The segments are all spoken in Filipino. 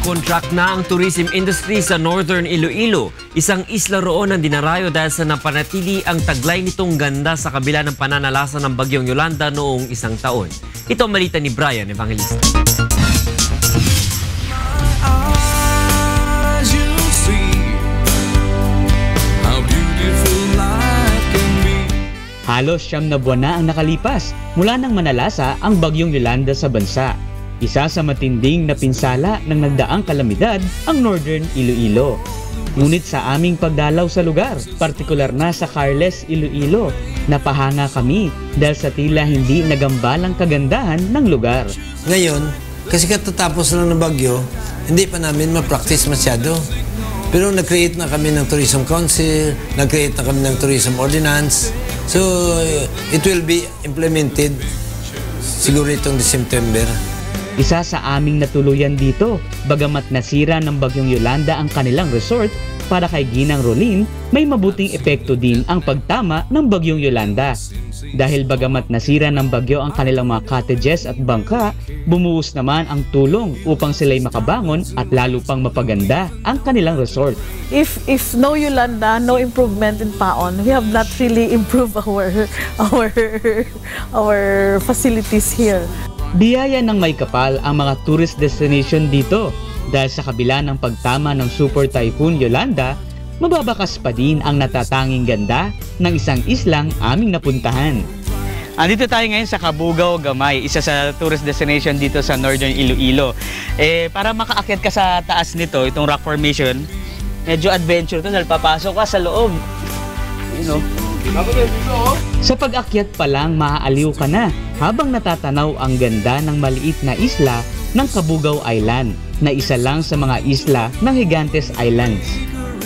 contract na ang tourism industry sa Northern Iloilo. Isang isla roon ang dinarayo dahil sa napanatili ang taglay nitong ganda sa kabila ng pananalasa ng bagyong Yolanda noong isang taon. Ito ang balita ni Brian Evangelista. Halos 9 na buwan na ang nakalipas mula nang manalasa ang bagyong Yolanda sa bansa. Isa sa matinding na pinsala ng nagdaang kalamidad ang Northern Iloilo. Ngunit sa aming pagdalaw sa lugar, partikular na sa Carles, Iloilo, napahanga kami dahil sa tila hindi nagambalang kagandahan ng lugar. Ngayon, kasi katatapos lang ng bagyo, hindi pa namin ma-practice masyado. Pero nag-create na kami ng Tourism Council, nag-create na kami ng Tourism Ordinance. So, it will be implemented siguro itong September. Isa sa aming natuluyan dito, bagamat nasira ng bagyong Yolanda ang kanilang resort, para kay Ginang Rolin, may mabuting epekto din ang pagtama ng bagyong Yolanda. Dahil bagamat nasira ng bagyo ang kanilang mga cottages at bangka, bumuhos naman ang tulong upang sila'y makabangon at lalo pang mapaganda ang kanilang resort. If no Yolanda, no improvement in Paon, we have not really improved our facilities here. Biyaya ng may kapal ang mga tourist destination dito dahil sa kabila ng pagtama ng Super Typhoon Yolanda, mababakas pa din ang natatanging ganda ng isang islang aming napuntahan. Andito tayo ngayon sa Cabugao Gamay, isa sa tourist destination dito sa Northern Iloilo. Para makaakyat ka sa taas nito, itong rock formation, medyo adventure to dahil papasok ka sa loob. You know? Sa pag-akyat pa lang, maaaliw ka na habang natatanaw ang ganda ng maliit na isla ng Cabugao Island na isa lang sa mga isla ng Gigantes Islands.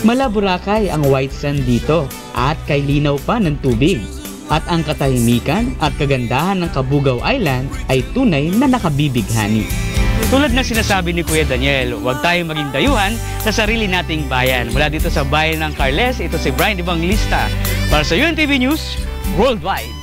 Malaburakay ang white sand dito at kay linaw pa ng tubig. At ang katahimikan at kagandahan ng Cabugao Island ay tunay na nakabibighani. Tulad na sinasabi ni Kuya Daniel, huwag tayong maging dayuhan sa sarili nating bayan. Mula dito sa bayan ng Carles, ito si Brian Evangelista para sa UNTV News Worldwide.